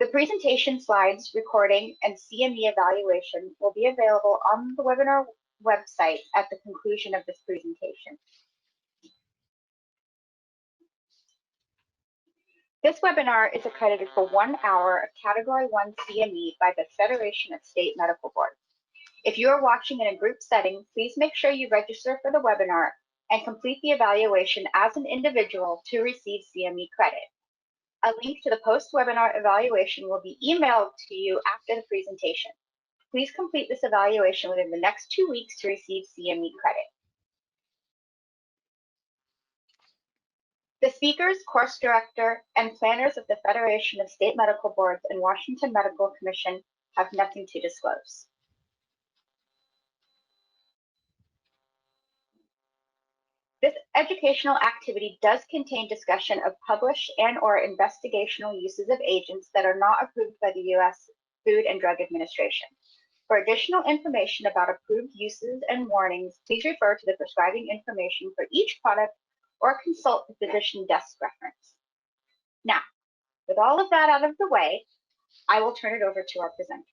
The presentation slides, recording, and CME evaluation will be available on the webinar website at the conclusion of this presentation. This webinar is accredited for 1 hour of Category 1 CME by the Federation of State Medical Boards. If you are watching in a group setting, please make sure you register for the webinar and complete the evaluation as an individual to receive CME credit. A link to the post-webinar evaluation will be emailed to you after the presentation. Please complete this evaluation within the next 2 weeks to receive CME credit. The speakers, course director, and planners of the Federation of State Medical Boards and Washington Medical Commission have nothing to disclose. This educational activity does contain discussion of published and/or investigational uses of agents that are not approved by the U.S. Food and Drug Administration. For additional information about approved uses and warnings, please refer to the prescribing information for each product or consult the physician desk reference. Now, with all of that out of the way, I will turn it over to our presenters.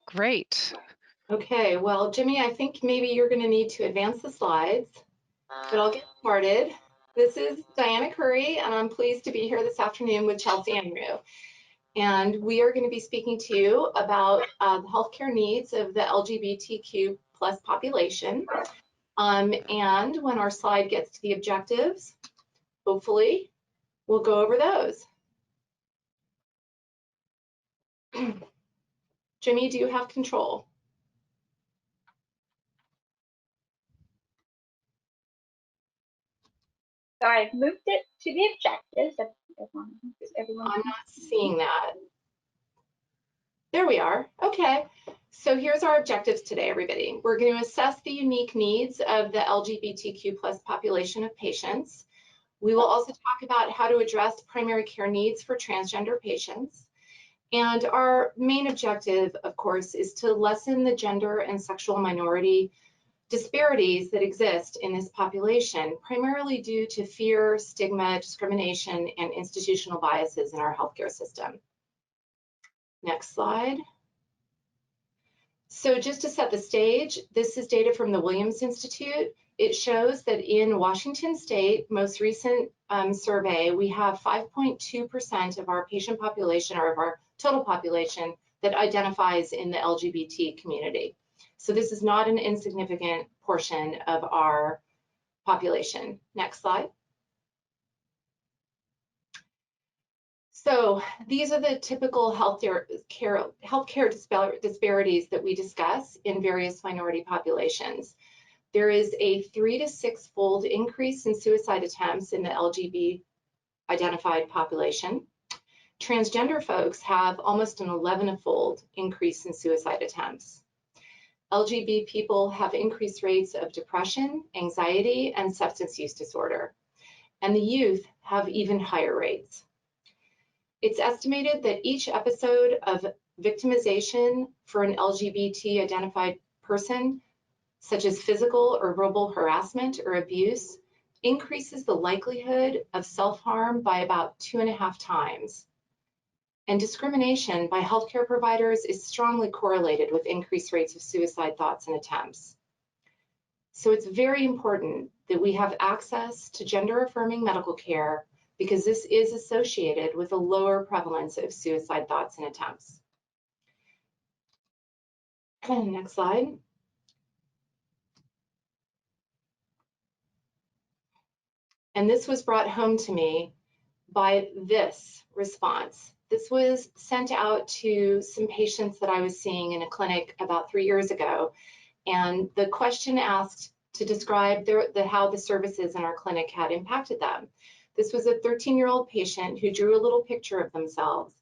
Great. Okay, well, Jimmy, I think maybe you're going to need to advance the slides, but I'll get started. This is Diana Curry, and I'm pleased to be here this afternoon with Chelsea Enru. And we are going to be speaking to you about the healthcare needs of the LGBTQ plus population. And when our slide gets to the objectives, hopefully, we'll go over those. Jimmy, do you have control? So I've moved it to the objectives. Everyone I'm not seeing that. There we are. Okay. So here's our objectives today, everybody. We're going to assess the unique needs of the LGBTQ plus population of patients. We will also talk about how to address primary care needs for transgender patients. And our main objective, of course, is to lessen the gender and sexual minority disparities that exist in this population, primarily due to fear, stigma, discrimination, and institutional biases in our healthcare system. Next slide. So just to set the stage, this is data from the Williams Institute. It shows that in Washington State, most recent survey, we have 5.2% of our patient population, or of our total population, that identifies in the LGBT community. So this is not an insignificant portion of our population. Next slide. So these are the typical healthcare disparities that we discuss in various minority populations. There is a 3 to 6-fold increase in suicide attempts in the LGBT identified population. Transgender folks have almost an 11-fold increase in suicide attempts. LGBT people have increased rates of depression, anxiety, and substance use disorder. And the youth have even higher rates. It's estimated that each episode of victimization for an LGBT identified person, such as physical or verbal harassment or abuse, increases the likelihood of self-harm by about 2.5 times. And discrimination by healthcare providers is strongly correlated with increased rates of suicide thoughts and attempts. So it's very important that we have access to gender-affirming medical care, because this is associated with a lower prevalence of suicide thoughts and attempts. Next slide. And this was brought home to me by this response. This was sent out to some patients that I was seeing in a clinic about 3 years ago. And the question asked to describe how the services in our clinic had impacted them. This was a 13-year-old patient who drew a little picture of themselves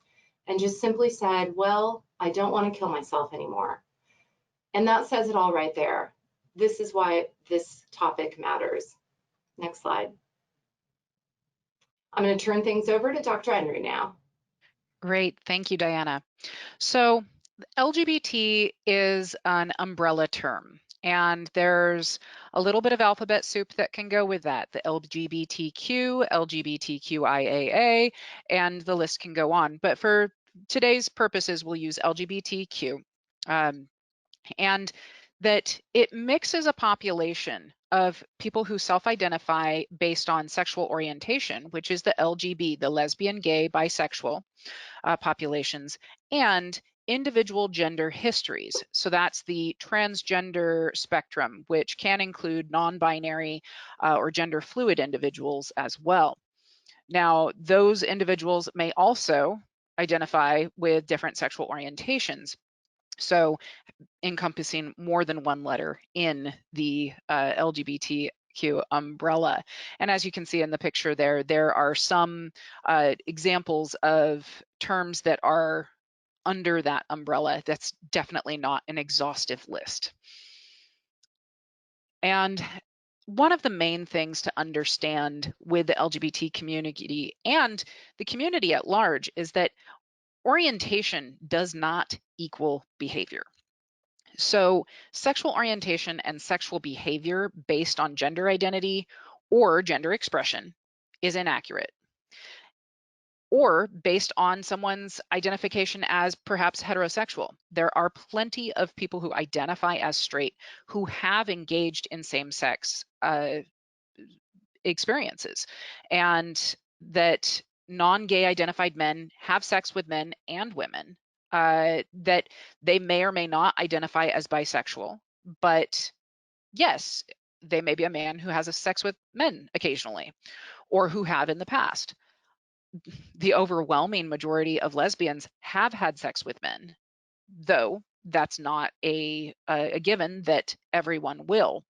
and just simply said, well, I don't want to kill myself anymore. And that says it all right there. This is why this topic matters. Next slide. I'm going to turn things over to Dr. Enru now. Great, thank you, Diana. So LGBT is an umbrella term, and there's a little bit of alphabet soup that can go with that. The LGBTQ, LGBTQIAA, and the list can go on. But for today's purposes, we'll use LGBTQ. And that it mixes a population of people who self-identify based on sexual orientation, which is the LGB, the lesbian, gay, bisexual populations, and individual gender histories. So that's the transgender spectrum, which can include non-binary or gender fluid individuals as well. Now, those individuals may also identify with different sexual orientations. So encompassing more than one letter in the LGBTQ umbrella. And as you can see in the picture there are some examples of terms that are under that umbrella. That's definitely not an exhaustive list. And one of the main things to understand with the LGBT community and the community at large is that orientation does not equal behavior. So sexual orientation and sexual behavior based on gender identity or gender expression is inaccurate, or based on someone's identification as perhaps heterosexual. There are plenty of people who identify as straight who have engaged in same-sex experiences, and that non-gay identified men have sex with men and women, that they may or may not identify as bisexual, but yes, they may be a man who has a sex with men occasionally, or who have in the past. The overwhelming majority of lesbians have had sex with men, though that's not a given that everyone will.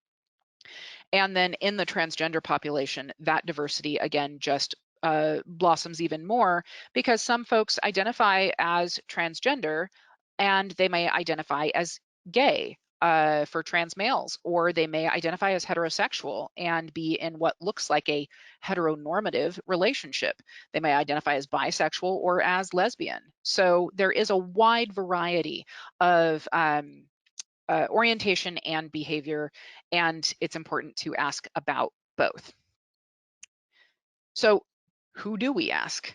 And then in the transgender population, that diversity again just blossoms even more, because some folks identify as transgender and they may identify as gay for trans males, or they may identify as heterosexual and be in what looks like a heteronormative relationship. They may identify as bisexual or as lesbian. So there is a wide variety of orientation and behavior, and it's important to ask about both. So who do we ask?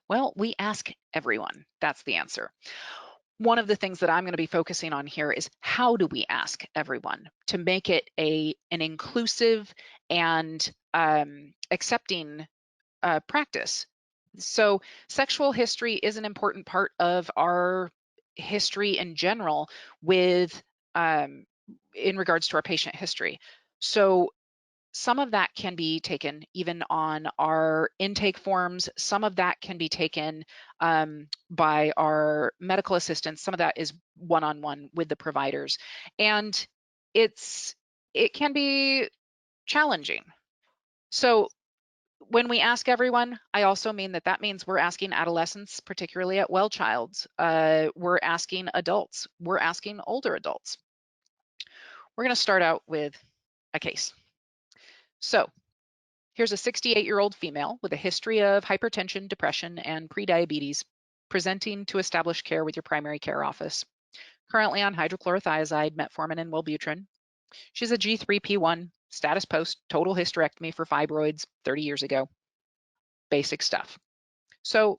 Well, we ask everyone. That's the answer. One of the things that I'm going to be focusing on here is how do we ask everyone to make it an inclusive and accepting practice. So sexual history is an important part of our history in general with in regards to our patient history. So some of that can be taken even on our intake forms. Some of that can be taken by our medical assistants. Some of that is one-on-one with the providers. And it can be challenging. So when we ask everyone, I also mean that means we're asking adolescents, particularly at well childs. We're asking adults. We're asking older adults. We're going to start out with a case. So here's a 68-year-old female with a history of hypertension, depression, and prediabetes presenting to establish care with your primary care office. Currently on hydrochlorothiazide, metformin, and Wellbutrin. She's a G3P1, status post, total hysterectomy for fibroids 30 years ago. Basic stuff. So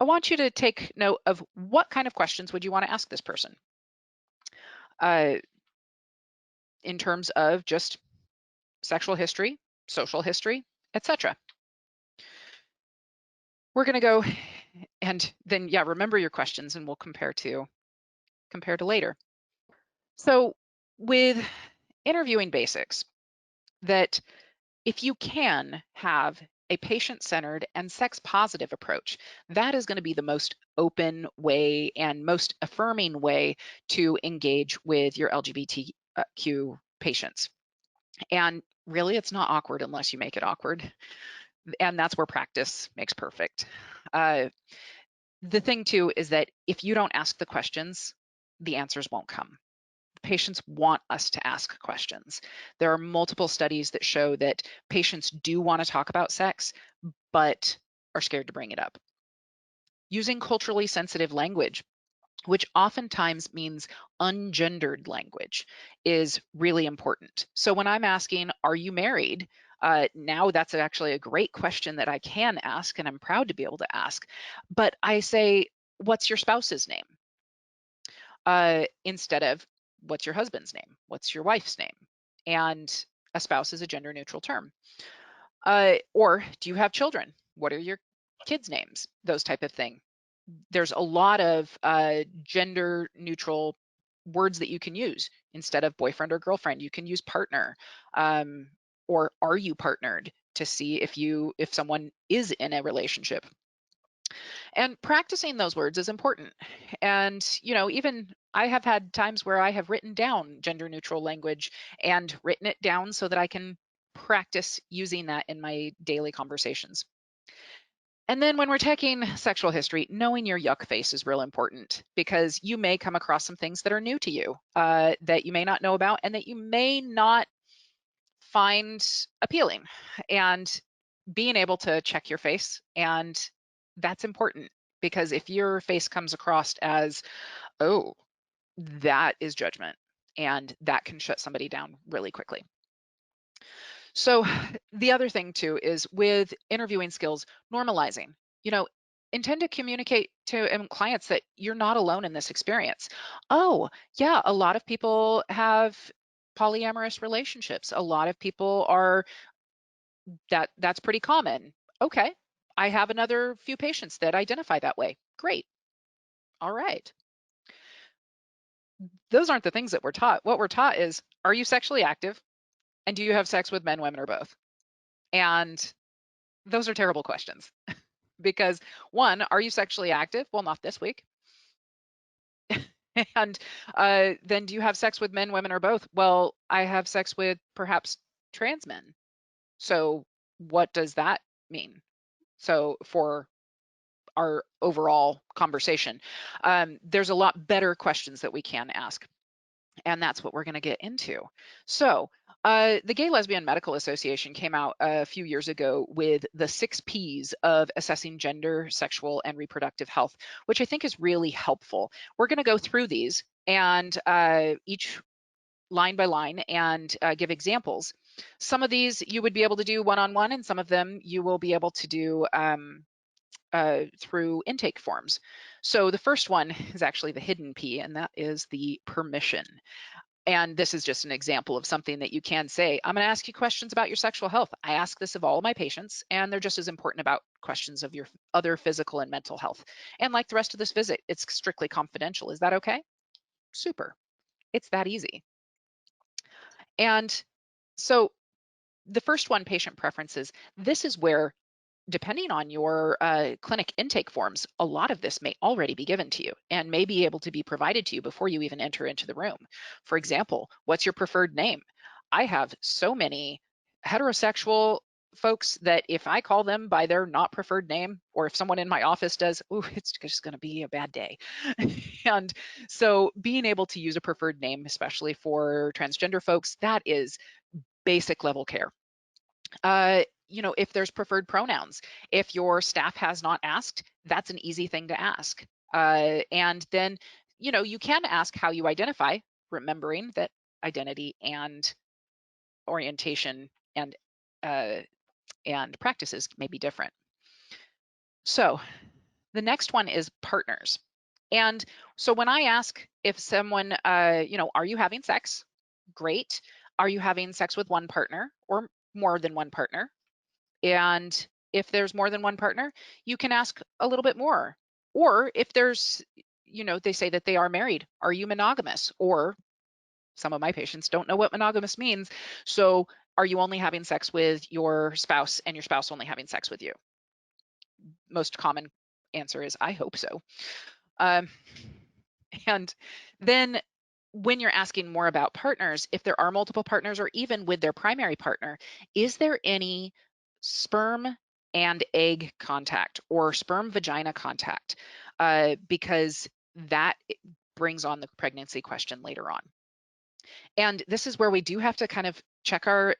I want you to take note of what kind of questions would you want to ask this person in terms of just sexual history, social history, etc. We're going to go and then, yeah, remember your questions and we'll compare to later. So with interviewing basics, that if you can have a patient-centered and sex-positive approach, that is going to be the most open way and most affirming way to engage with your LGBTQ patients. And really, it's not awkward unless you make it awkward. And that's where practice makes perfect. The thing too is that if you don't ask the questions, the answers won't come. Patients want us to ask questions. There are multiple studies that show that patients do want to talk about sex, but are scared to bring it up. Using culturally sensitive language, which oftentimes means ungendered language, is really important. So when I'm asking, are you married? Now that's actually a great question that I can ask, and I'm proud to be able to ask. But I say, what's your spouse's name? Instead of, what's your husband's name? What's your wife's name? And a spouse is a gender neutral term. Or do you have children? What are your kids' names? Those type of thing. There's a lot of gender neutral words that you can use. Instead of boyfriend or girlfriend, you can use partner, or are you partnered, to see if someone is in a relationship. And practicing those words is important. And, even I have had times where I have written down gender neutral language and written it down so that I can practice using that in my daily conversations. And then when we're taking sexual history, knowing your yuck face is real important, because you may come across some things that are new to you, that you may not know about and that you may not find appealing. And being able to check your face, and that's important, because if your face comes across as, oh, that is judgment, and that can shut somebody down really quickly. So the other thing too is with interviewing skills, normalizing, intend to communicate to clients that you're not alone in this experience. Oh, yeah, a lot of people have polyamorous relationships. A lot of people are, that's pretty common. Okay, I have another few patients that identify that way. Great. All right. Those aren't the things that we're taught. What we're taught is, are you sexually active? And do you have sex with men, women, or both? And those are terrible questions. Because one, are you sexually active? Well, not this week. And then do you have sex with men, women, or both? Well, I have sex with perhaps trans men. So what does that mean? So for our overall conversation, there's a lot better questions that we can ask. And that's what we're going to get into. So the Gay Lesbian Medical Association came out a few years ago with the 6 Ps of assessing gender, sexual, and reproductive health, which I think is really helpful. We're going to go through these and each line by line and give examples. Some of these you would be able to do one-on-one, and some of them you will be able to do through intake forms. So the first one is actually the hidden P, and that is the permission. And this is just an example of something that you can say. I'm going to ask you questions about your sexual health. I ask this of all of my patients, and they're just as important about questions of your other physical and mental health. And like the rest of this visit, it's strictly confidential. Is that okay? Super. It's that easy. And so the first one, patient preferences, this is where, depending on your clinic intake forms, a lot of this may already be given to you and may be able to be provided to you before you even enter into the room. For example, what's your preferred name? I have so many heterosexual folks that if I call them by their not preferred name, or if someone in my office does, ooh, it's just going to be a bad day. And so being able to use a preferred name, especially for transgender folks, that is basic level care. If there's preferred pronouns, if your staff has not asked, that's an easy thing to ask. And then, you can ask how you identify, remembering that identity and orientation and practices may be different. So the next one is partners. And so when I ask if someone, are you having sex? Great. Are you having sex with one partner or more than one partner? And if there's more than one partner, you can ask a little bit more. Or if there's, they say that they are married, are you monogamous? Or some of my patients don't know what monogamous means. So are you only having sex with your spouse and your spouse only having sex with you? Most common answer is, I hope so. And then when you're asking more about partners, if there are multiple partners or even with their primary partner, is there any sperm and egg contact or sperm vagina contact? Because that brings on the pregnancy question later on. And this is where we do have to kind of check our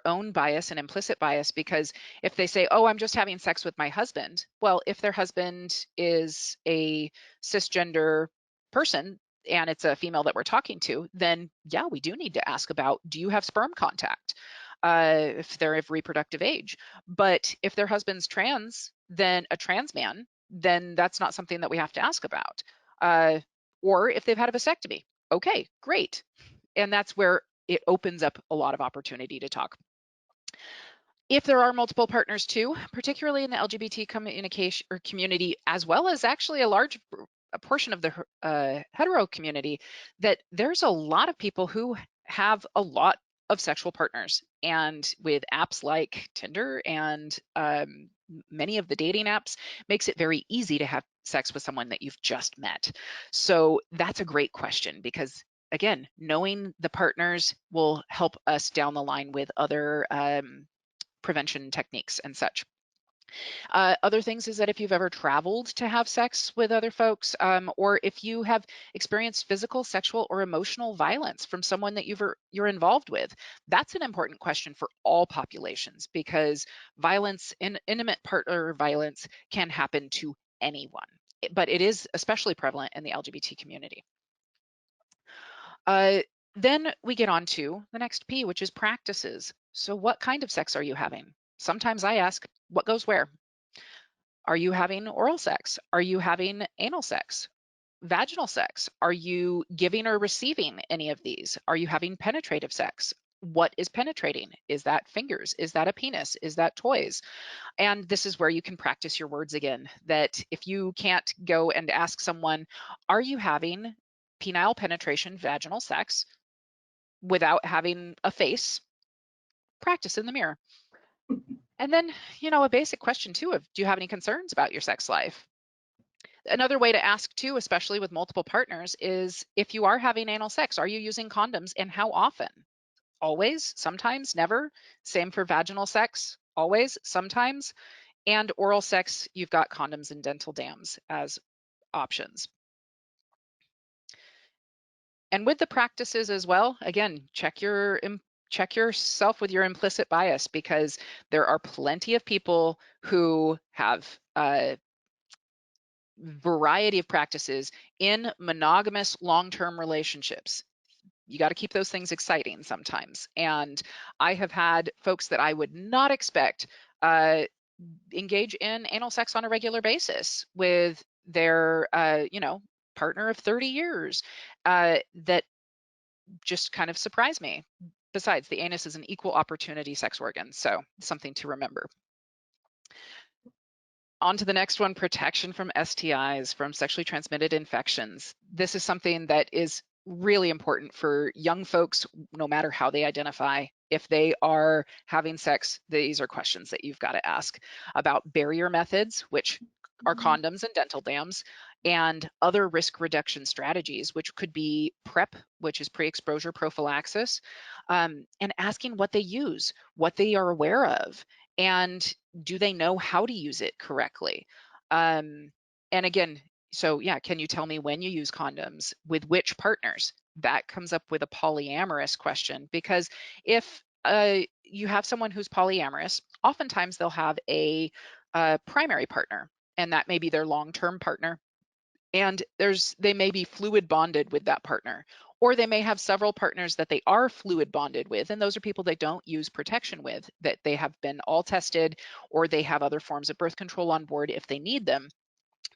own bias and implicit bias, because if they say, oh, I'm just having sex with my husband, well, if their husband is a cisgender person and it's a female that we're talking to, then yeah, we do need to ask about, do you have sperm contact? If they're of reproductive age. But if their husband's trans, then a trans man, then that's not something that we have to ask about. Or if they've had a vasectomy, okay, great. And that's where it opens up a lot of opportunity to talk. If there are multiple partners too, particularly in the LGBT communication or community, as well as actually a portion of the hetero community, that there's a lot of people who have a lot of sexual partners. And with apps like Tinder and many of the dating apps, makes it very easy to have sex with someone that you've just met. So that's a great question, because again, knowing the partners will help us down the line with other prevention techniques and such. Other things is that if you've ever traveled to have sex with other folks, or if you have experienced physical, sexual, or emotional violence from someone that you're involved with, that's an important question for all populations, because violence, intimate partner violence, can happen to anyone, but it is especially prevalent in the LGBT community. Then we get on to the next P, which is practices. So what kind of sex are you having? Sometimes I ask, what goes where? Are you having oral sex? Are you having anal sex? Vaginal sex? Are you giving or receiving any of these? Are you having penetrative sex? What is penetrating? Is that fingers? Is that a penis? Is that toys? And this is where you can practice your words again, that if you can't go and ask someone, are you having penile penetration vaginal sex, without having a face, practice in the mirror. And then, a basic question too of, do you have any concerns about your sex life? Another way to ask too, especially with multiple partners, is if you are having anal sex, are you using condoms and how often? Always, sometimes, never. Same for vaginal sex, always, sometimes. And oral sex, you've got condoms and dental dams as options. And with the practices as well, again, check yourself with your implicit bias, because there are plenty of people who have a variety of practices in monogamous long-term relationships. You got to keep those things exciting sometimes. And I have had folks that I would not expect engage in anal sex on a regular basis with their, partner of 30 years that just kind of surprised me. Besides, the anus is an equal opportunity sex organ, so something to remember. On to the next one, protection from STIs, from sexually transmitted infections. This is something that is really important for young folks, no matter how they identify. If they are having sex, these are questions that you've got to ask about barrier methods, which are condoms and dental dams, and other risk reduction strategies, which could be PrEP, which is pre-exposure prophylaxis, and asking what they use, what they are aware of, and do they know how to use it correctly? And again, so yeah, can you tell me when you use condoms, with which partners? That comes up with a polyamorous question, because if you have someone who's polyamorous, oftentimes they'll have a primary partner, and that may be their long-term partner. And they may be fluid bonded with that partner, or they may have several partners that they are fluid bonded with, and those are people they don't use protection with, that they have been all tested, or they have other forms of birth control on board if they need them.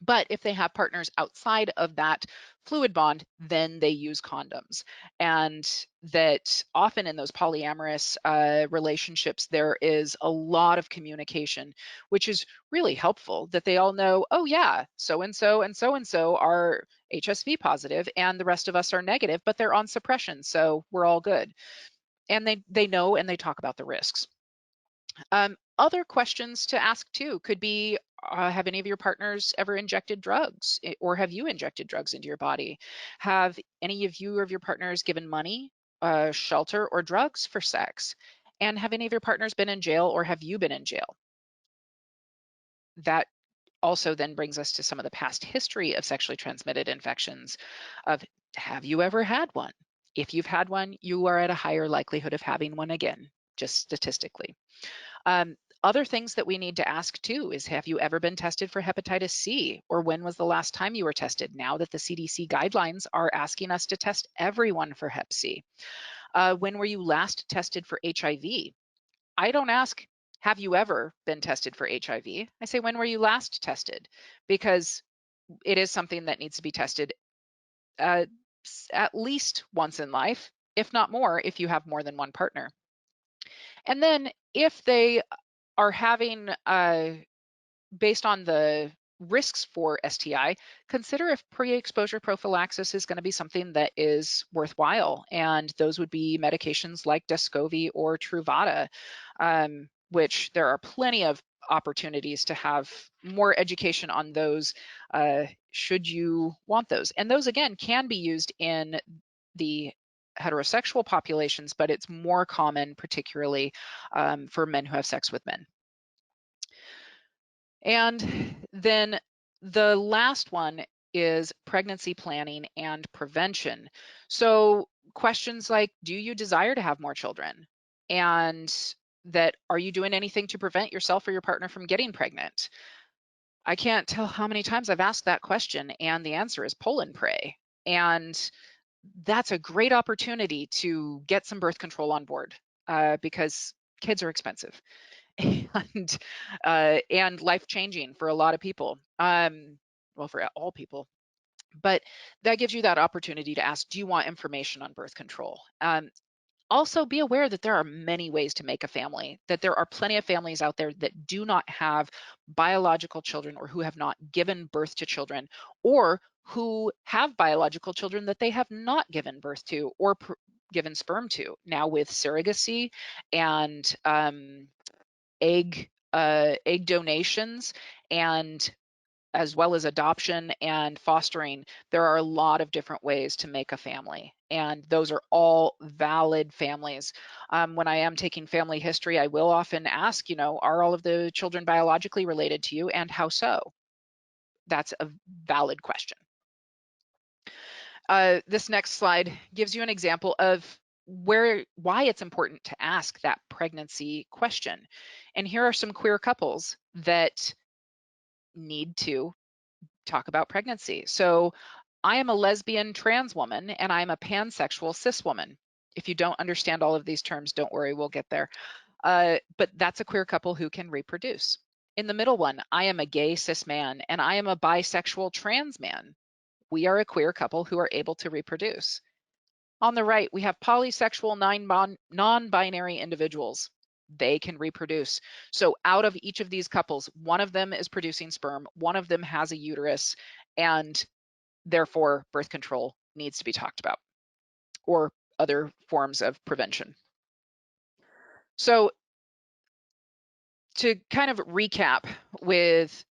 But if they have partners outside of that fluid bond, then they use condoms. And that often in those polyamorous relationships, there is a lot of communication, which is really helpful, that they all know, oh yeah, so-and-so and so-and-so are HSV positive and the rest of us are negative, but they're on suppression, so we're all good. And they know, and they talk about the risks. Other questions to ask too could be, have any of your partners ever injected drugs, or have you injected drugs into your body? Have any of you or of your partners given money, shelter, or drugs for sex? And have any of your partners been in jail, or have you been in jail? That also then brings us to some of the past history of sexually transmitted infections, of have you ever had one? If you've had one, you are at a higher likelihood of having one again, just statistically. Other things that we need to ask too is, have you ever been tested for hepatitis C? Or when was the last time you were tested? Now that the CDC guidelines are asking us to test everyone for hep C. When were you last tested for HIV? I don't ask, have you ever been tested for HIV? I say, when were you last tested? Because it is something that needs to be tested at least once in life, if not more, if you have more than one partner. And then if they are having, based on the risks for STI, consider if pre-exposure prophylaxis is going to be something that is worthwhile. And those would be medications like Descovy or Truvada, which there are plenty of opportunities to have more education on those should you want those. And those, again, can be used in the heterosexual populations, but it's more common, particularly for men who have sex with men. And then the last one is pregnancy planning and prevention. So questions like, do you desire to have more children? And that, are you doing anything to prevent yourself or your partner from getting pregnant? I can't tell how many times I've asked that question, and the answer is pull and pray. And that's a great opportunity to get some birth control on board because kids are expensive and life-changing for a lot of people. Well, for all people. But that gives you that opportunity to ask, do you want information on birth control? Also be aware that there are many ways to make a family, that there are plenty of families out there that do not have biological children or who have not given birth to children, or who have biological children that they have not given birth to or given sperm to. Now with surrogacy and egg donations, and as well as adoption and fostering, there are a lot of different ways to make a family, and those are all valid families. When I am taking family history, I will often ask, are all of the children biologically related to you, and how so? That's a valid question. This next slide gives you an example of why it's important to ask that pregnancy question. And here are some queer couples that need to talk about pregnancy. So I am a lesbian trans woman, and I'm a pansexual cis woman. If you don't understand all of these terms, don't worry, we'll get there. But that's a queer couple who can reproduce. In the middle one, I am a gay cis man, and I am a bisexual trans man. We are a queer couple who are able to reproduce. On the right, we have polysexual non-binary individuals. They can reproduce. So out of each of these couples, one of them is producing sperm, one of them has a uterus, and therefore birth control needs to be talked about, or other forms of prevention. So to kind of recap with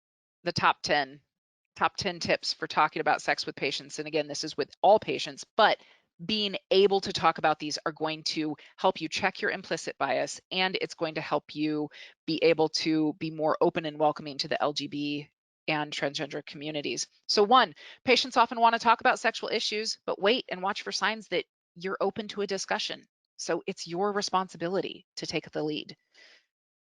the top 10 tips for talking about sex with patients, and again, this is with all patients, but being able to talk about these are going to help you check your implicit bias, and it's going to help you be able to be more open and welcoming to the LGBT and transgender communities. So one, patients often want to talk about sexual issues, but wait and watch for signs that you're open to a discussion. So it's your responsibility to take the lead.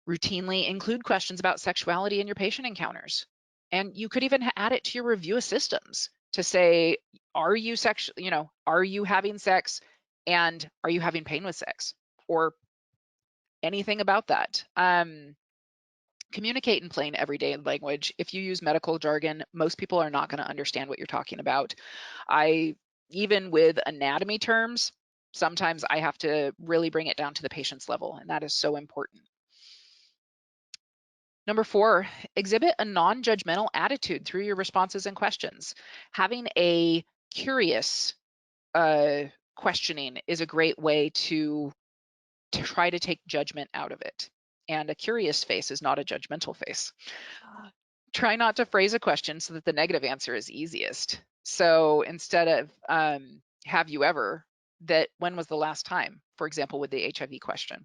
Routinely include questions about sexuality in your patient encounters. And you could even add it to your review of systems to say, are you are you having sex, and are you having pain with sex, or anything about that. Communicate in plain everyday language. If you use medical jargon, most people are not going to understand what you're talking about. Even with anatomy terms, sometimes I have to really bring it down to the patient's level, and that is so important. Number 4, exhibit a non-judgmental attitude through your responses and questions. Having a curious questioning is a great way to try to take judgment out of it. And a curious face is not a judgmental face. Try not to phrase a question so that the negative answer is easiest. So instead of have you ever, that when was the last time, for example, with the HIV question,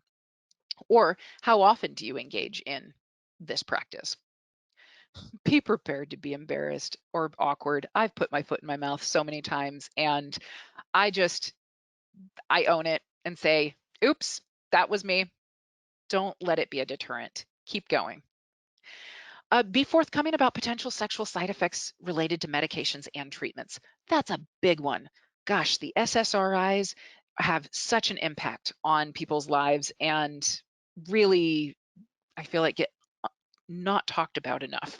or how often do you engage in this practice? Be prepared to be embarrassed or awkward. I've put my foot in my mouth so many times, and I just I own it and say, oops, that was me. Don't let it be a deterrent. Keep going. Be forthcoming about potential sexual side effects related to medications and treatments. That's a big one. Gosh, the SSRIs have such an impact on people's lives and really, I feel like get not talked about enough.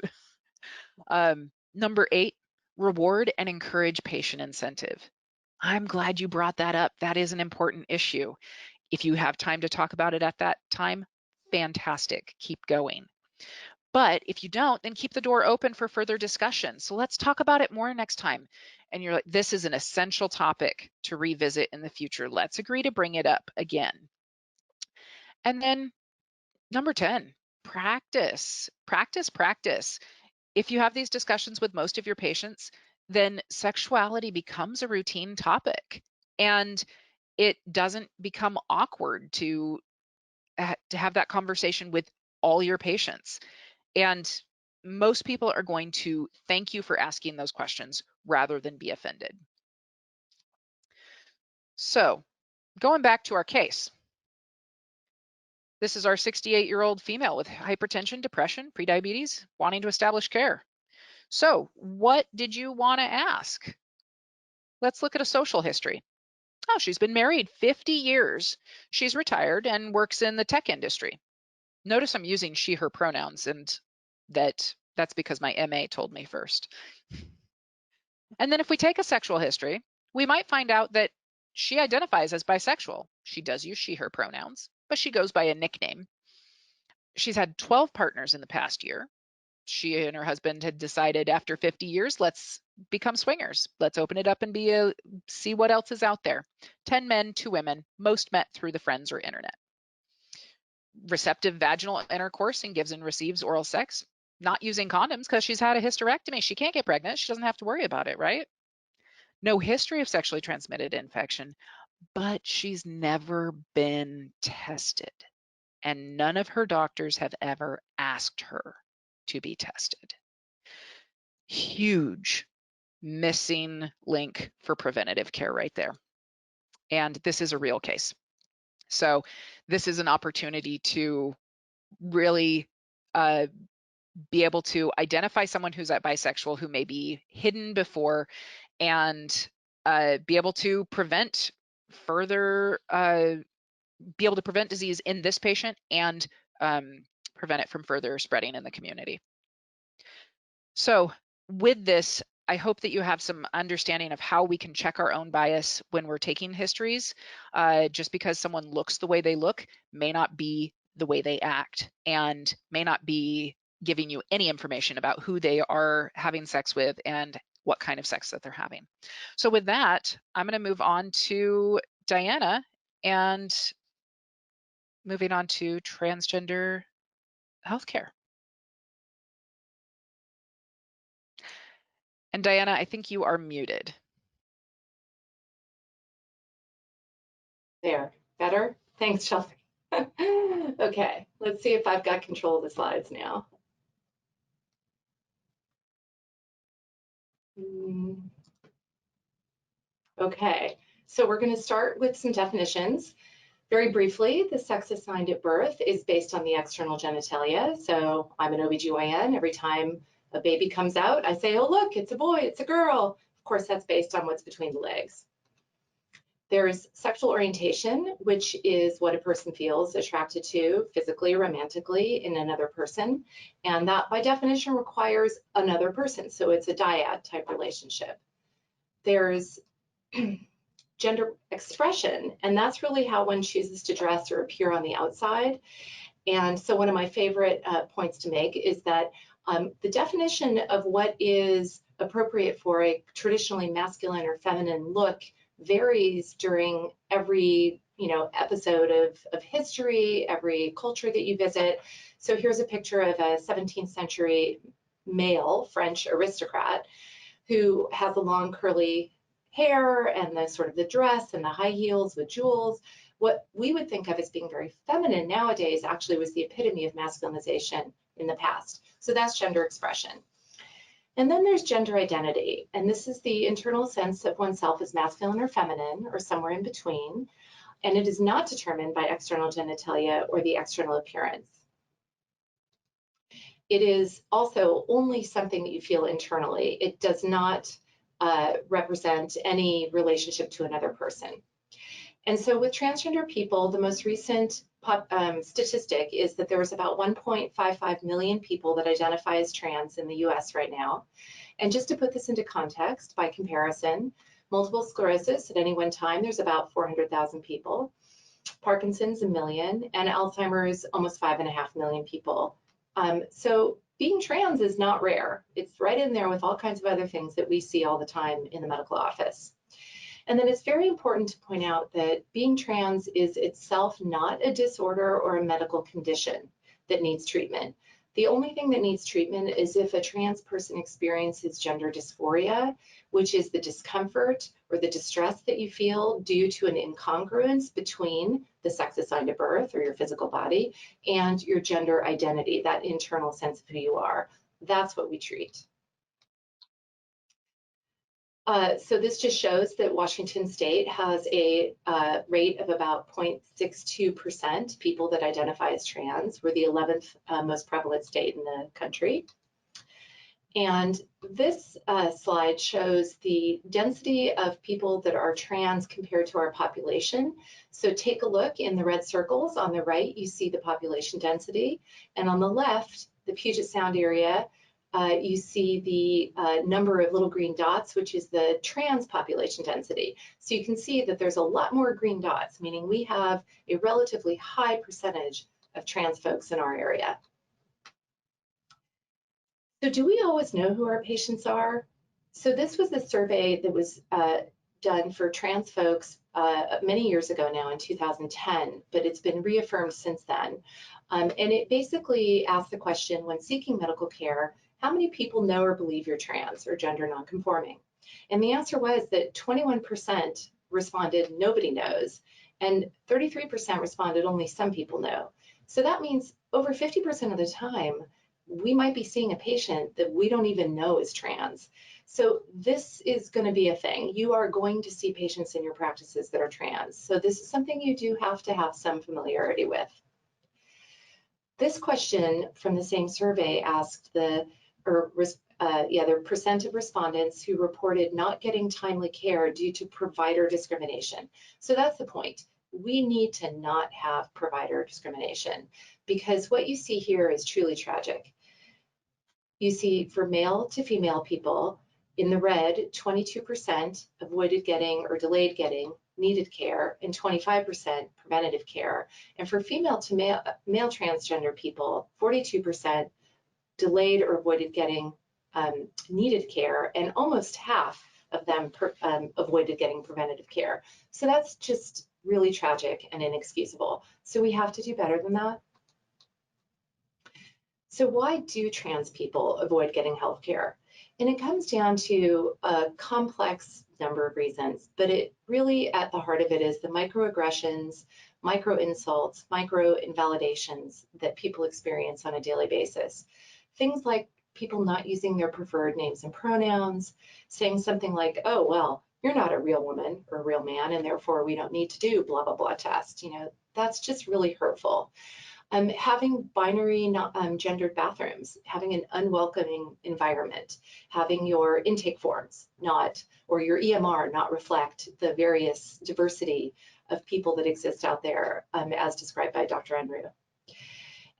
Number 8, reward and encourage patient incentive. I'm glad you brought that up. That is an important issue. If you have time to talk about it at that time, fantastic. Keep going. But if you don't, then keep the door open for further discussion. So let's talk about it more next time. And you're like, this is an essential topic to revisit in the future. Let's agree to bring it up again. And then number 10, practice, practice, practice. If you have these discussions with most of your patients, then sexuality becomes a routine topic. And it doesn't become awkward to have that conversation with all your patients. And most people are going to thank you for asking those questions rather than be offended. So going back to our case, this is our 68-year-old female with hypertension, depression, prediabetes, wanting to establish care. So what did you want to ask? Let's look at a social history. Oh, she's been married 50 years. She's retired and works in the tech industry. Notice I'm using she, her pronouns, and that's because my MA told me first. And then if we take a sexual history, we might find out that she identifies as bisexual. She does use she, her pronouns, but she goes by a nickname. She's had 12 partners in the past year. She and her husband had decided after 50 years, let's become swingers. Let's open it up and see what else is out there. 10 men, 2 women, most met through the friends or internet. Receptive vaginal intercourse and gives and receives oral sex. Not using condoms because she's had a hysterectomy. She can't get pregnant. She doesn't have to worry about it, right? No history of sexually transmitted infection, but she's never been tested. And none of her doctors have ever asked her to be tested. Huge missing link for preventative care right there. And this is a real case. So this is an opportunity to really be able to identify someone who's bisexual who may be hidden before and be able to prevent disease in this patient and prevent it from further spreading in the community. So with this, I hope that you have some understanding of how we can check our own bias when we're taking histories. Just because someone looks the way they look may not be the way they act and may not be giving you any information about who they are having sex with and what kind of sex that they're having. So with that, I'm going to move on to Diana and moving on to transgender healthcare. And Diana, I think you are muted. There, better? Thanks, Chelsea. Okay, let's see if I've got control of the slides now. Okay, so we're going to start with some definitions. Very briefly, the sex assigned at birth is based on the external genitalia. So I'm an OBGYN. Every time a baby comes out, I say, oh, look, it's a boy, it's a girl. Of course, that's based on what's between the legs. There's sexual orientation, which is what a person feels attracted to physically or romantically in another person. And that, by definition, requires another person. So it's a dyad type relationship. There's gender expression, and that's really how one chooses to dress or appear on the outside. And so one of my favorite points to make is that the definition of what is appropriate for a traditionally masculine or feminine look varies during every episode of history, every culture that you visit. So here's a picture of a 17th century male French aristocrat who has a long curly hair and the sort of the dress and the high heels with jewels. What we would think of as being very feminine nowadays actually was the epitome of masculinization in the past. So that's gender expression. And then there's gender identity, and this is the internal sense of oneself as masculine or feminine or somewhere in between, and it is not determined by external genitalia or the external appearance. It is also only something that you feel internally. It does not represent any relationship to another person. And so with transgender people, the most recent statistic is that there's about 1.55 million people that identify as trans in the US right now. And just to put this into context, by comparison, multiple sclerosis at any one time, there's about 400,000 people. Parkinson's, 1 million, and Alzheimer's, almost 5.5 million people. So being trans is not rare. It's right in there with all kinds of other things that we see all the time in the medical office. And then it's very important to point out that being trans is itself not a disorder or a medical condition that needs treatment. The only thing that needs treatment is if a trans person experiences gender dysphoria, which is the discomfort or the distress that you feel due to an incongruence between the sex assigned at birth or your physical body and your gender identity, that internal sense of who you are. That's what we treat. So this just shows that Washington State has a rate of about 0.62% people that identify as trans. We're the 11th most prevalent state in the country. And this slide shows the density of people that are trans compared to our population. So take a look in the red circles. On the right, you see the population density. And on the left, the Puget Sound area, you see the number of little green dots, which is the trans population density. So you can see that there's a lot more green dots, meaning we have a relatively high percentage of trans folks in our area. So do we always know who our patients are? So this was a survey that was done for trans folks many years ago now in 2010, but it's been reaffirmed since then. And it basically asked the question, when seeking medical care, how many people know or believe you're trans or gender nonconforming? And the answer was that 21% responded nobody knows, and 33% responded only some people know. So that means over 50% of the time, we might be seeing a patient that we don't even know is trans. So this is going to be a thing. You are going to see patients in your practices that are trans. So this is something you do have to have some familiarity with. This question from the same survey asked the percent of respondents who reported not getting timely care due to provider discrimination. So that's the point. We need to not have provider discrimination, because what you see here is truly tragic. You see for male to female people, in the red, 22% avoided getting or delayed getting needed care and 25% preventative care. And for female to male transgender people, 42% delayed or avoided getting needed care, and almost half of them avoided getting preventative care. So that's just really tragic and inexcusable. So we have to do better than that. So why do trans people avoid getting health care? And it comes down to a complex number of reasons, but it really at the heart of it is the microaggressions, micro-insults, micro-invalidations that people experience on a daily basis. Things like people not using their preferred names and pronouns, saying something like, oh, well, you're not a real woman or a real man, and therefore we don't need to do blah, blah, blah test. You know, that's just really hurtful. Having binary gendered bathrooms, having an unwelcoming environment, having your intake forms or your EMR not reflect the various diversity of people that exist out there as described by Dr. Unruh.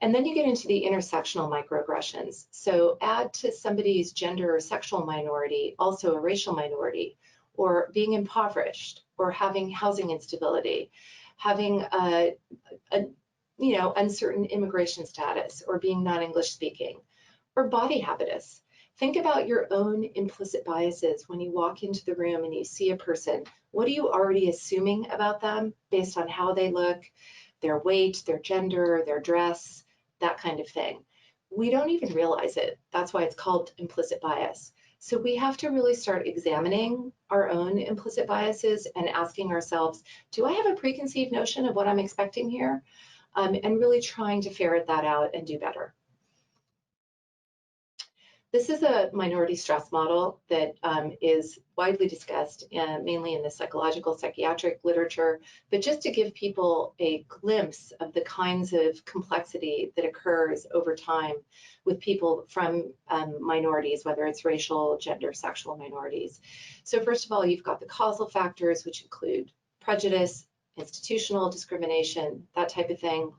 And then you get into the intersectional microaggressions. So add to somebody's gender or sexual minority also a racial minority, or being impoverished, or having housing instability, having uncertain immigration status, or being non-English speaking, or body habitus. Think about your own implicit biases when you walk into the room and you see a person. What are you already assuming about them based on how they look, their weight, their gender, their dress, that kind of thing? We don't even realize it. That's why it's called implicit bias. So we have to really start examining our own implicit biases and asking ourselves, do I have a preconceived notion of what I'm expecting here? And really trying to ferret that out and do better. This is a minority stress model that is widely discussed mainly in the psychological, psychiatric literature, but just to give people a glimpse of the kinds of complexity that occurs over time with people from minorities, whether it's racial, gender, sexual minorities. So first of all, you've got the causal factors, which include prejudice, institutional discrimination, that type of thing,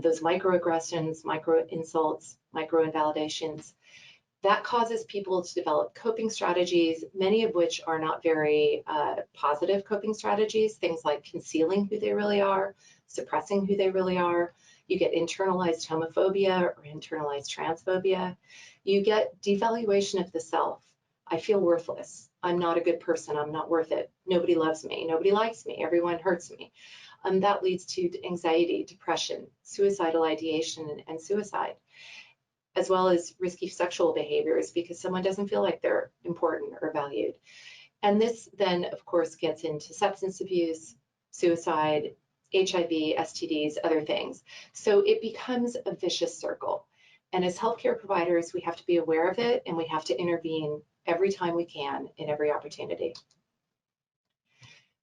those microaggressions, micro insults, micro invalidations. That causes people to develop coping strategies, many of which are not very positive coping strategies, things like concealing who they really are, suppressing who they really are. You get internalized homophobia or internalized transphobia. You get devaluation of the self. I feel worthless. I'm not a good person. I'm not worth it. Nobody loves me. Nobody likes me. Everyone hurts me. That leads to anxiety, depression, suicidal ideation, and suicide, as well as risky sexual behaviors because someone doesn't feel like they're important or valued. And this then, of course, gets into substance abuse, suicide, HIV, STDs, other things. So it becomes a vicious circle. And as healthcare providers, we have to be aware of it and we have to intervene every time we can in every opportunity.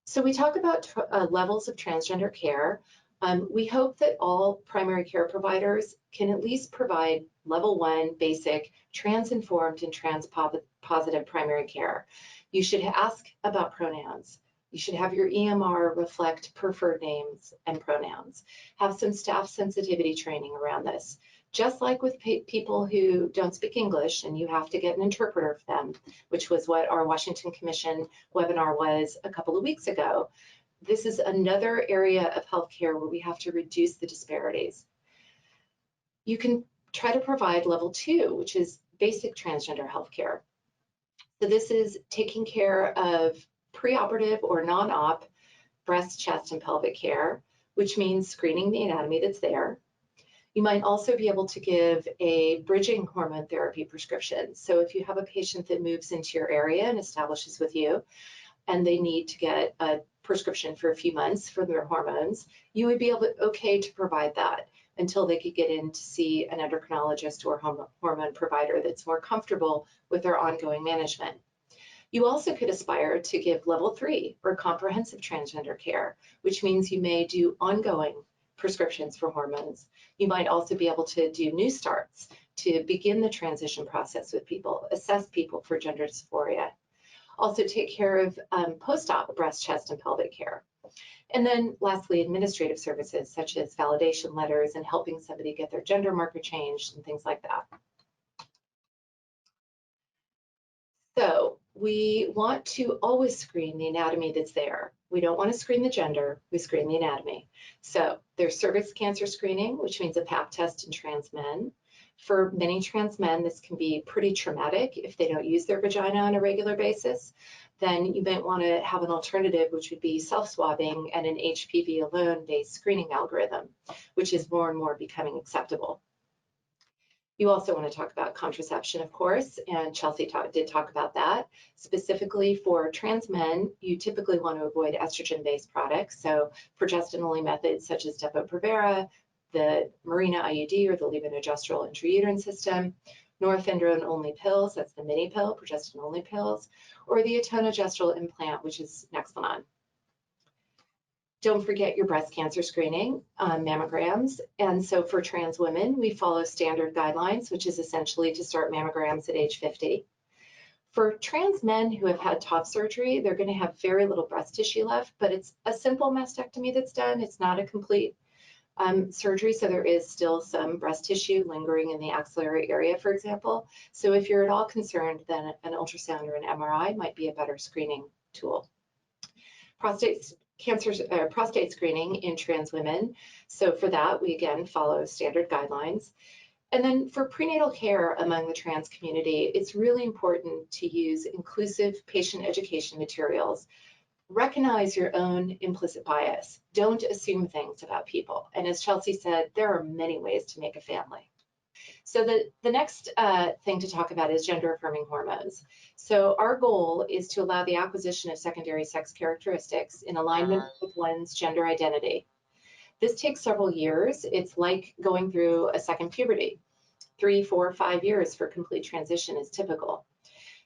So we talk about levels of transgender care. We hope that all primary care providers can at least provide level 1 basic trans-informed and trans-positive primary care. You should ask about pronouns. You should have your EMR reflect preferred names and pronouns. Have some staff sensitivity training around this. Just like with people who don't speak English and you have to get an interpreter for them, which was what our Washington Commission webinar was a couple of weeks ago. This is another area of healthcare where we have to reduce the disparities. You can try to provide level 2, which is basic transgender healthcare. So this is taking care of preoperative or non-op breast, chest, and pelvic care, which means screening the anatomy that's there. You might also be able to give a bridging hormone therapy prescription. So if you have a patient that moves into your area and establishes with you, and they need to get a prescription for a few months for their hormones, you would be okay to provide that until they could get in to see an endocrinologist or hormone provider that's more comfortable with their ongoing management. You also could aspire to give level 3 or comprehensive transgender care, which means you may do ongoing prescriptions for hormones. You might also be able to do new starts to begin the transition process with people, assess people for gender dysphoria. Also take care of post-op breast, chest, and pelvic care. And then lastly, administrative services such as validation letters and helping somebody get their gender marker changed and things like that. So we want to always screen the anatomy that's there. We don't want to screen the gender, we screen the anatomy. So there's cervix cancer screening, which means a pap test in trans men. For many trans men, this can be pretty traumatic if they don't use their vagina on a regular basis. Then you might want to have an alternative, which would be self-swabbing and an HPV alone-based screening algorithm, which is more and more becoming acceptable. You also want to talk about contraception, of course, and Chelsea did talk about that. Specifically for trans men, you typically want to avoid estrogen-based products, so progestin-only methods such as Depo-Provera, the Mirena IUD or the levonorgestrel intrauterine system, norepinephrine-only pills, that's the mini pill, progestin-only pills, or the etonogestrel implant, which is Nexplanon. Don't forget your breast cancer screening, mammograms. And so for trans women, we follow standard guidelines, which is essentially to start mammograms at age 50. For trans men who have had top surgery, they're going to have very little breast tissue left, but it's a simple mastectomy that's done. It's not a complete surgery, so there is still some breast tissue lingering in the axillary area, for example. So if you're at all concerned, then an ultrasound or an MRI might be a better screening tool. Prostate screening in trans women. So for that, we again follow standard guidelines. And then for prenatal care among the trans community, it's really important to use inclusive patient education materials. Recognize your own implicit bias. Don't assume things about people. And as Chelsea said, there are many ways to make a family. So the next thing to talk about is gender affirming hormones. So our goal is to allow the acquisition of secondary sex characteristics in alignment with one's gender identity. This takes several years. It's like going through a second puberty. 3, 4, 5 years for complete transition is typical.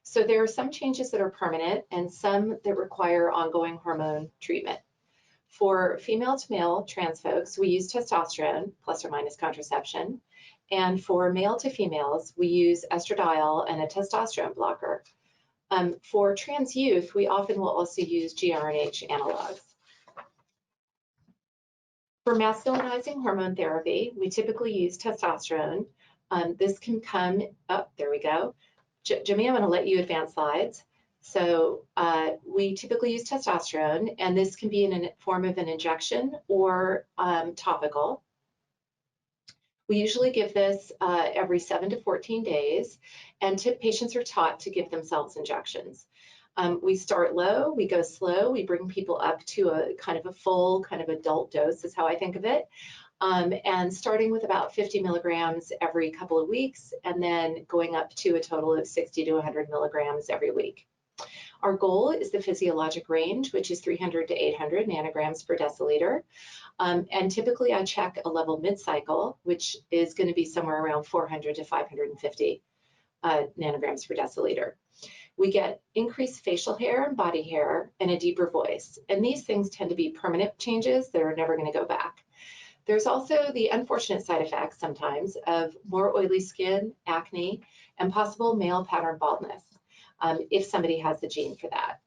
So there are some changes that are permanent and some that require ongoing hormone treatment. For female to male trans folks, we use testosterone plus or minus contraception. And for male to females, we use estradiol and a testosterone blocker. For trans youth, we often will also use GRNH analogs. For masculinizing hormone therapy, we typically use testosterone. This can come up, there we go. Jimmy, I'm going to let you advance slides. So we typically use testosterone, and this can be in a form of an injection or topical. We usually give this every 7 to 14 days, and patients are taught to give themselves injections. We start low, we go slow, we bring people up to a kind of a full kind of adult dose is how I think of it. And starting with about 50 milligrams every couple of weeks, and then going up to a total of 60 to 100 milligrams every week. Our goal is the physiologic range, which is 300 to 800 nanograms per deciliter. And typically I check a level mid-cycle, which is going to be somewhere around 400 to 550 nanograms per deciliter. We get increased facial hair and body hair and a deeper voice. And these things tend to be permanent changes that are never going to go back. There's also the unfortunate side effects sometimes of more oily skin, acne, and possible male pattern baldness if somebody has the gene for that.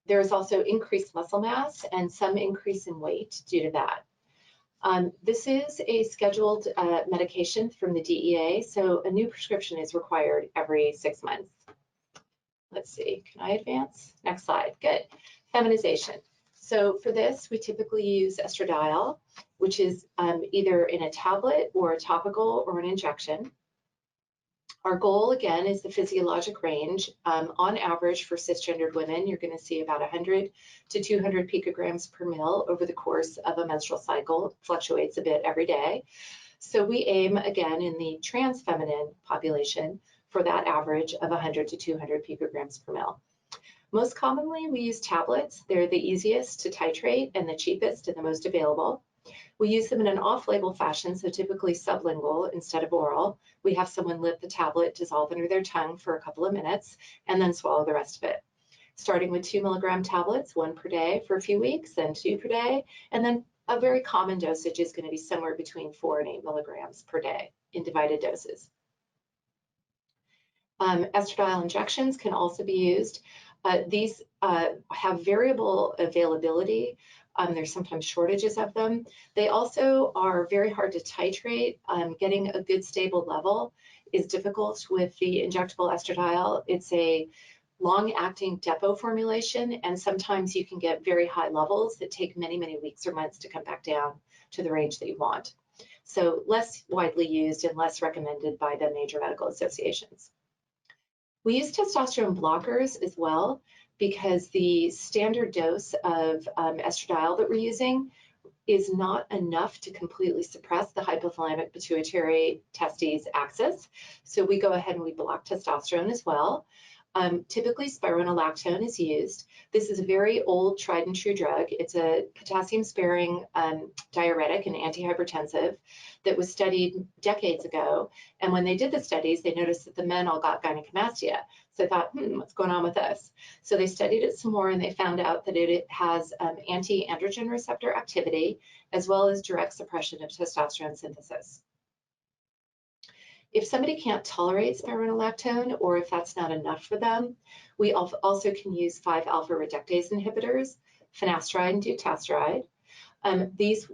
There's also increased muscle mass and some increase in weight due to that. This is a scheduled medication from the DEA, so a new prescription is required every 6 months. Let's see, can I advance? Next slide, good. Feminization. So for this, we typically use estradiol, which is either in a tablet or a topical or an injection. Our goal, again, is the physiologic range. On average, for cisgendered women, you're going to see about 100 to 200 picograms per mil over the course of a menstrual cycle. It fluctuates a bit every day. So we aim, again, in the trans feminine population for that average of 100 to 200 picograms per mil. Most commonly, we use tablets. They're the easiest to titrate and the cheapest and the most available. We use them in an off-label fashion, so typically sublingual instead of oral. We have someone let the tablet dissolve under their tongue for a couple of minutes and then swallow the rest of it. Starting with 2 milligram tablets, 1 per day for a few weeks, then 2 per day, and then a very common dosage is going to be somewhere between 4 and 8 milligrams per day in divided doses. Estradiol injections can also be used. These have variable availability. There's sometimes shortages of them. They also are very hard to titrate. Getting a good stable level is difficult with the injectable estradiol. It's a long-acting depot formulation, and sometimes you can get very high levels that take many, many weeks or months to come back down to the range that you want. So less widely used and less recommended by the major medical associations. We use testosterone blockers as well because the standard dose of estradiol that we're using is not enough to completely suppress the hypothalamic pituitary testes axis. So we go ahead and we block testosterone as well. Typically, spironolactone is used. This is a very old, tried and true drug. It's a potassium-sparing diuretic and antihypertensive that was studied decades ago. And when they did the studies, they noticed that the men all got gynecomastia. So they thought, what's going on with this? So they studied it some more, and they found out that it has anti-androgen receptor activity, as well as direct suppression of testosterone synthesis. If somebody can't tolerate spironolactone, or if that's not enough for them, we also can use 5-alpha reductase inhibitors, finasteride and dutasteride. These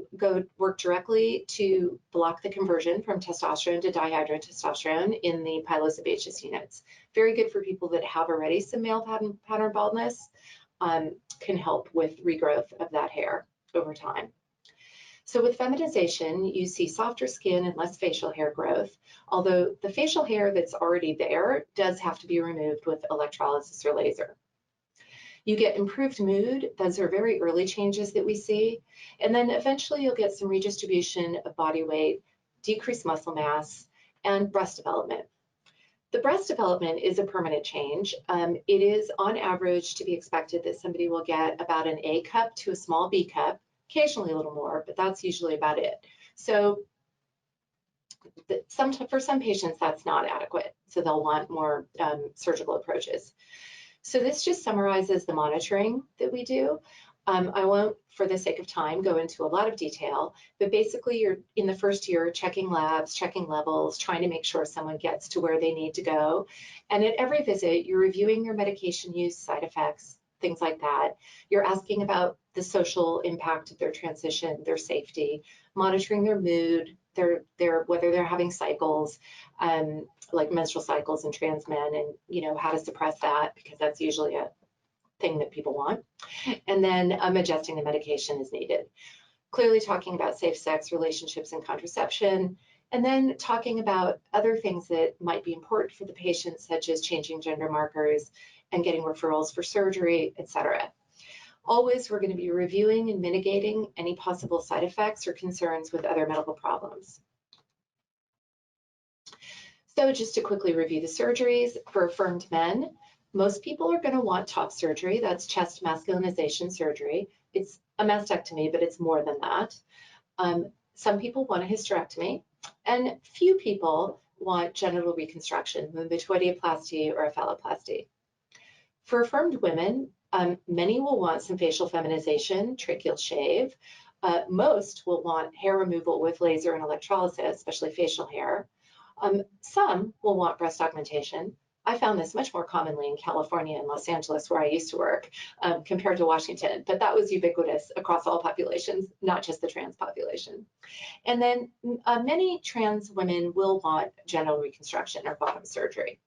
work directly to block the conversion from testosterone to dihydrotestosterone in the pilosebaceous units. Very good for people that have already some male pattern baldness, can help with regrowth of that hair over time. So with feminization, you see softer skin and less facial hair growth, although the facial hair that's already there does have to be removed with electrolysis or laser. You get improved mood. Those are very early changes that we see. And then eventually you'll get some redistribution of body weight, decreased muscle mass, and breast development. The breast development is a permanent change. It is on average to be expected that somebody will get about an A cup to a small B cup, occasionally a little more, but that's usually about it. So for some patients, that's not adequate. So they'll want more surgical approaches. So this just summarizes the monitoring that we do. I won't, for the sake of time, go into a lot of detail, but basically you're in the first year checking labs, checking levels, trying to make sure someone gets to where they need to go. And at every visit, you're reviewing your medication use, side effects, things like that. You're asking about the social impact of their transition, their safety, monitoring their mood, whether they're having cycles, like menstrual cycles in trans men, and how to suppress that, because that's usually a thing that people want. And then adjusting the medication as needed. Clearly talking about safe sex, relationships, and contraception, and then talking about other things that might be important for the patient, such as changing gender markers and getting referrals for surgery, etc. Always, we're going to be reviewing and mitigating any possible side effects or concerns with other medical problems. So just to quickly review the surgeries, for affirmed men, most people are going to want top surgery. That's chest masculinization surgery. It's a mastectomy, but it's more than that. Some people want a hysterectomy, and few people want genital reconstruction, metoidioplasty or a phalloplasty. For affirmed women, many will want some facial feminization, tracheal shave. Most will want hair removal with laser and electrolysis, especially facial hair. Some will want breast augmentation. I found this much more commonly in California and Los Angeles, where I used to work, compared to Washington, but that was ubiquitous across all populations, not just the trans population. And then many trans women will want genital reconstruction or bottom surgery.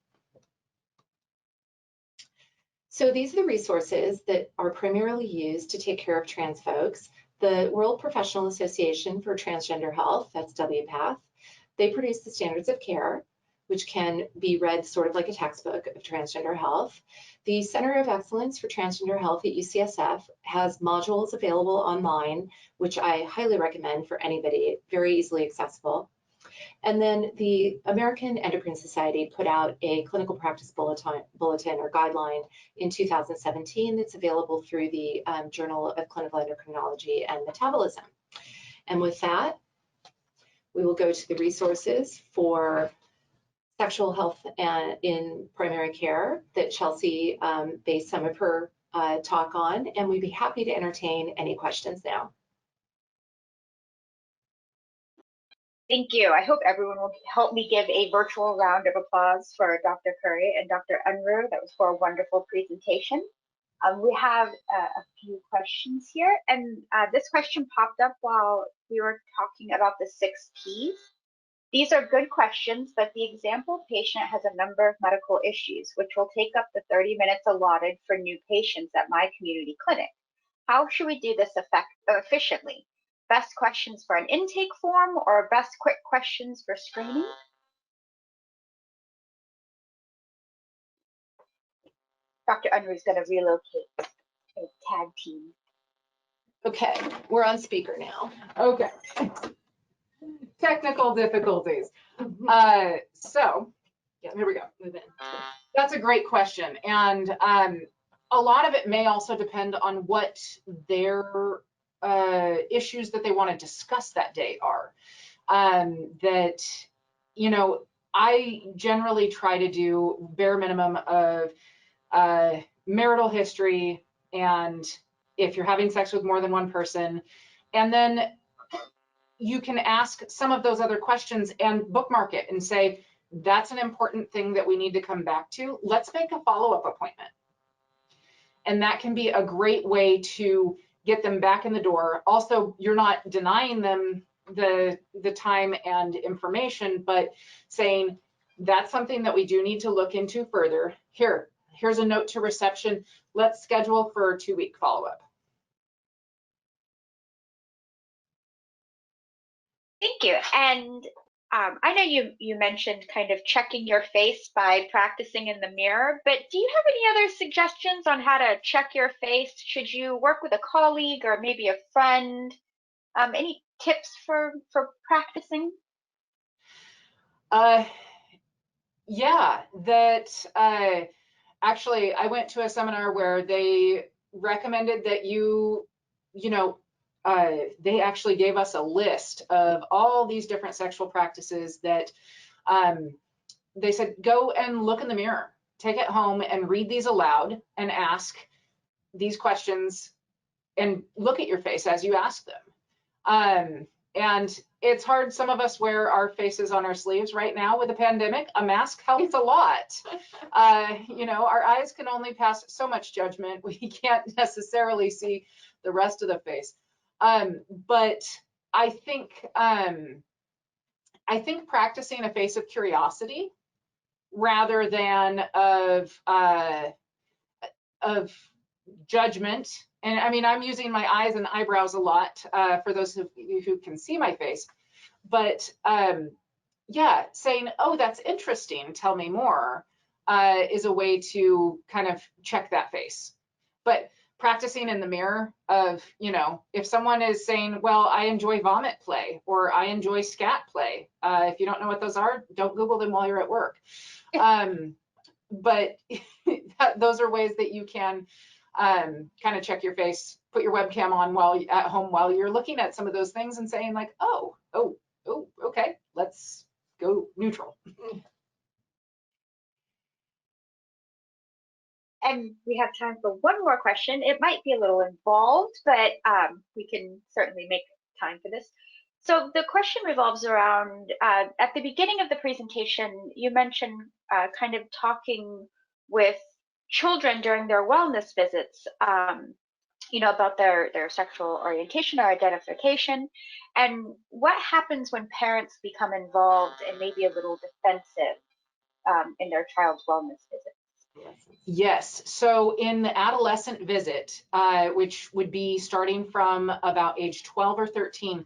So these are the resources that are primarily used to take care of trans folks. The World Professional Association for Transgender Health, that's WPATH, they produce the standards of care, which can be read sort of like a textbook of transgender health. The Center of Excellence for Transgender Health at UCSF has modules available online, which I highly recommend for anybody, very easily accessible. And then the American Endocrine Society put out a clinical practice bulletin or guideline in 2017 that's available through the Journal of Clinical Endocrinology and Metabolism. And with that, we will go to the resources for sexual health in primary care that Chelsea based some of her talk on, and we'd be happy to entertain any questions now. Thank you. I hope everyone will help me give a virtual round of applause for Dr. Curry and Dr. Unruh. That was for a wonderful presentation. We have a few questions here, and this question popped up while we were talking about the 6 Ps. These are good questions, but the example patient has a number of medical issues, which will take up the 30 minutes allotted for new patients at my community clinic. How should we do this efficiently? Best questions for an intake form or best quick questions for screening? Dr. Unruh is going to relocate to tag team. Okay, we're on speaker now. Okay. Technical difficulties. So here we go. Move in. That's a great question. And a lot of it may also depend on what their issues that they want to discuss that day are. That, I generally try to do bare minimum of marital history, and if you're having sex with more than one person, and then you can ask some of those other questions and bookmark it and say, that's an important thing that we need to come back to. Let's make a follow-up appointment. And that can be a great way to get them back in the door. Also, you're not denying them the time and information, but saying, that's something that we do need to look into further. Here's a note to reception. Let's schedule for a 2-week follow-up. Thank you. And I know you mentioned kind of checking your face by practicing in the mirror, but do you have any other suggestions on how to check your face? Should you work with a colleague or maybe a friend? Any tips for practicing? Yeah, that actually I went to a seminar where they recommended that you they actually gave us a list of all these different sexual practices that they said, go and look in the mirror, take it home and read these aloud and ask these questions and look at your face as you ask them. And it's hard. Some of us wear our faces on our sleeves right now with the pandemic. A mask helps a lot. You know, our eyes can only pass so much judgment. We can't necessarily see the rest of the face. But I think practicing a face of curiosity rather than of judgment. And I mean, I'm using my eyes and eyebrows a lot for those of you who can see my face, but yeah, saying, oh, that's interesting, tell me more, is a way to kind of check that face. But practicing in the mirror of, you know, if someone is saying, well, I enjoy vomit play or I enjoy scat play, if you don't know what those are, don't Google them while you're at work. But those are ways that you can kind of check your face, put your webcam on while at home while you're looking at some of those things and saying like, oh, okay, let's go neutral. And we have time for one more question. It might be a little involved, but we can certainly make time for this. So the question revolves around, at the beginning of the presentation, you mentioned kind of talking with children during their wellness visits, you know, about their sexual orientation or identification, and what happens when parents become involved and maybe a little defensive in their child's wellness visits. Yes, so in the adolescent visit, which would be starting from about age 12 or 13,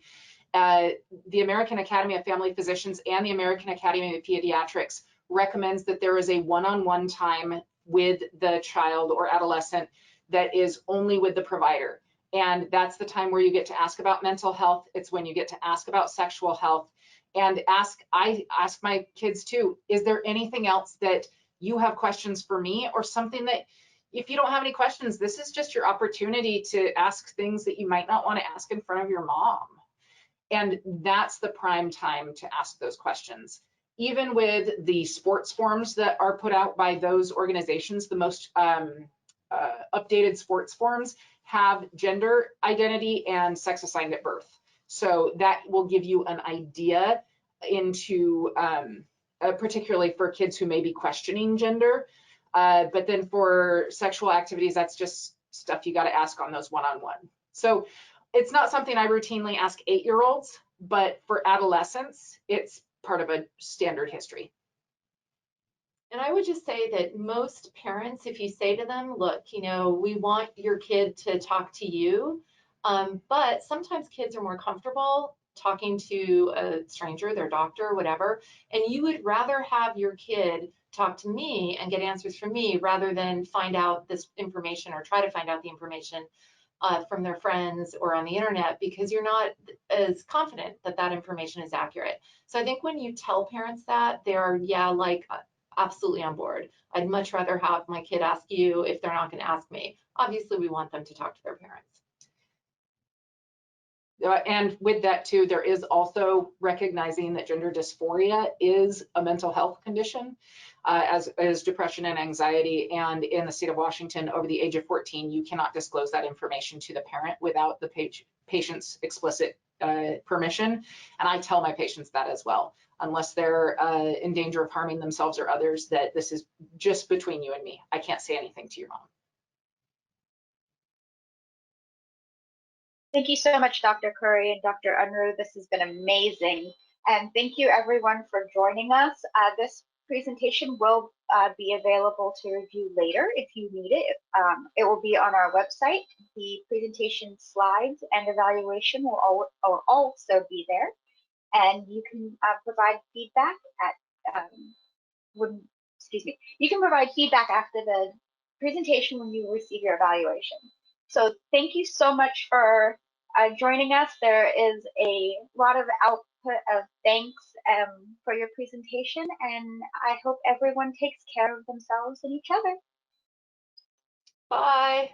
the American Academy of Family Physicians and the American Academy of Pediatrics recommends that there is a one-on-one time with the child or adolescent that is only with the provider. And that's the time where you get to ask about mental health. It's when you get to ask about sexual health and I ask my kids too, is there anything else that you have questions for me or something that if you don't have any questions, this is just your opportunity to ask things that you might not want to ask in front of your mom. And that's the prime time to ask those questions. Even with the sports forms that are put out by those organizations, the most updated sports forms have gender identity and sex assigned at birth. So that will give you an idea into, particularly for kids who may be questioning gender. But then for sexual activities, that's just stuff you got to ask on those one-on-one. So it's not something I routinely ask 8-year-olds, but for adolescents, it's part of a standard history. And I would just say that most parents, if you say to them, look, you know, we want your kid to talk to you, but sometimes kids are more comfortable talking to a stranger, their doctor, whatever, and you would rather have your kid talk to me and get answers from me rather than find out this information or try to find out the information from their friends or on the internet because you're not as confident that that information is accurate. So I think when you tell parents that, they're, yeah, like absolutely on board. I'd much rather have my kid ask you if they're not going to ask me. Obviously, we want them to talk to their parents. And with that too, there is also recognizing that gender dysphoria is a mental health condition, as depression and anxiety. And in the state of Washington, over the age of 14, you cannot disclose that information to the parent without the patient's explicit permission. And I tell my patients that as well, unless they're in danger of harming themselves or others, that this is just between you and me. I can't say anything to your mom. Thank you so much, Dr. Curry and Dr. Unruh. This has been amazing. And thank you everyone for joining us. This presentation will be available to review later if you need it. It will be on our website. The presentation slides and evaluation will also be there. And you can provide feedback you can provide feedback after the presentation when you receive your evaluation. So thank you so much for joining us. There is a lot of output of thanks for your presentation, and I hope everyone takes care of themselves and each other. Bye.